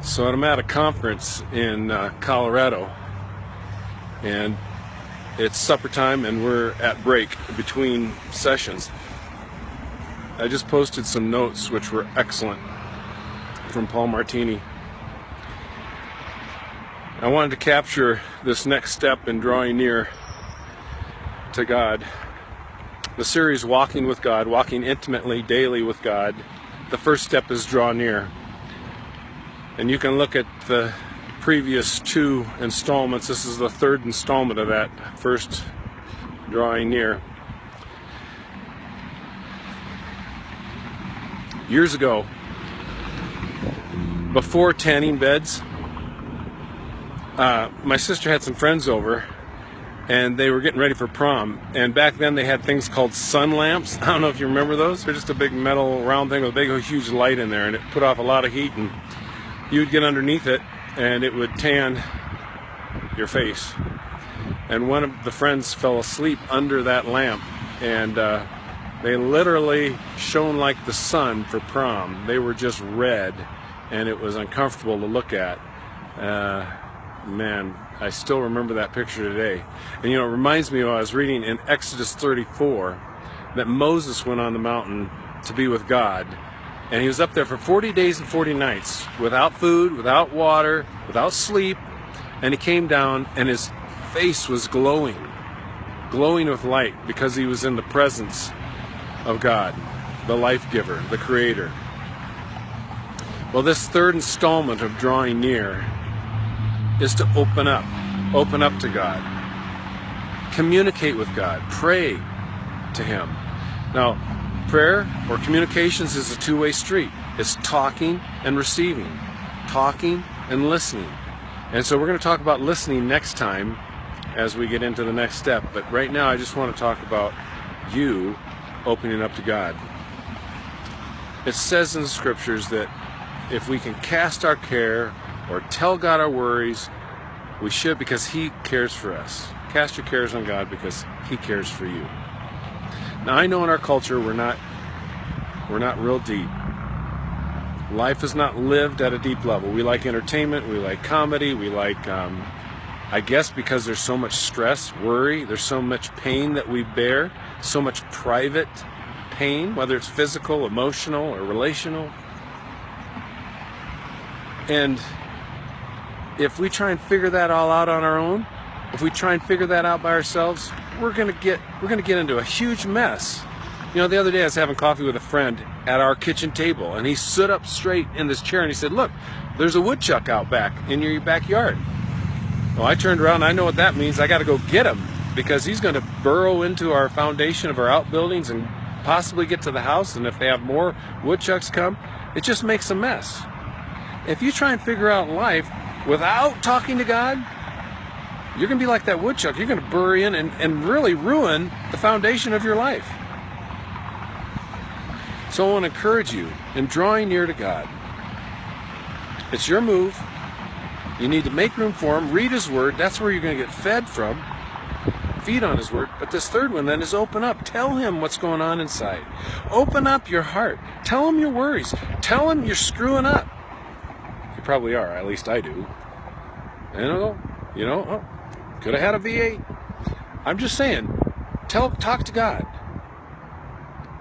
So I'm at a conference in Colorado, and it's supper time and we're at break between sessions. I just posted some notes which were excellent from Paul Martini. I wanted to capture this next step in drawing near to God. The series Walking with God, walking intimately daily with God. The first step is draw near. And you can look at the previous two installments. This is the third installment of that first drawing near. Years ago, before tanning beds, my sister had some friends over and they were getting ready for prom, and back then they had things called sun lamps. I don't know if you remember those. They're just a big metal round thing with a big huge light in there, and it put off a lot of heat, and you would get underneath it and it would tan your face. And one of the friends fell asleep under that lamp, and they literally shone like the sun for prom. They were just red and it was uncomfortable to look at. Man, I still remember that picture today. And you know, it reminds me of I was reading in Exodus 34 that Moses went on the mountain to be with God. And he was up there for 40 days and 40 nights without food, without water, without sleep. And he came down and his face was glowing with light, because he was in the presence of God, the life giver, the creator. Well, this third installment of drawing near is to open up to God, communicate with God, pray to Him. Now, prayer or communications is a two-way street. It's talking and receiving, talking and listening. And so we're going to talk about listening next time as we get into the next step. But right now I just want to talk about you opening up to God. It says in the scriptures that if we can cast our care or tell God our worries, we should, because He cares for us. Cast your cares on God because He cares for you. Now, I know in our culture we're not real deep. Life is not lived at a deep level. We like entertainment, we like comedy, we like, I guess because there's so much stress, worry, there's so much pain that we bear, so much private pain, whether it's physical, emotional, or relational. And if we try and figure that all out on our own, if we try and figure that out by ourselves, we're gonna get into a huge mess. You know, the other day I was having coffee with a friend at our kitchen table, and he stood up straight in this chair and he said, "Look, there's a woodchuck out back in your backyard." Well, I turned around and I know what that means. I got to go get him, because he's going to burrow into our foundation of our outbuildings and possibly get to the house. And if they have more woodchucks come, it just makes a mess. If you try and figure out life without talking to God, you're going to be like that woodchuck. You're going to burrow in and really ruin the foundation of your life. So I want to encourage you in drawing near to God. It's your move. You need to make room for Him, read His Word. That's where you're going to get fed from. Feed on His Word. But this third one then is open up. Tell Him what's going on inside. Open up your heart. Tell Him your worries. Tell Him you're screwing up. You probably are. At least I do. Oh, could have had a V8. I'm just saying, talk to God.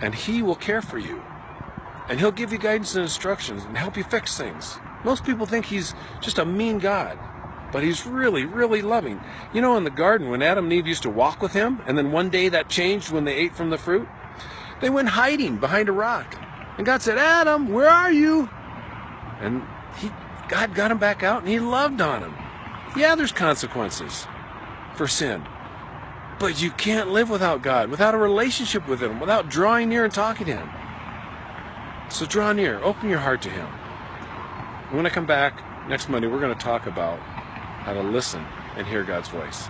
And He will care for you. And He'll give you guidance and instructions and help you fix things. Most people think He's just a mean God, but He's really, really loving. You know, in the garden, when Adam and Eve used to walk with Him, and then one day that changed when they ate from the fruit, they went hiding behind a rock. And God said, "Adam, where are you?" And God got him back out, and He loved on him. Yeah, there's consequences for sin. But you can't live without God, without a relationship with Him, without drawing near and talking to Him. So draw near, open your heart to Him. When I come back next Monday, we're going to talk about how to listen and hear God's voice.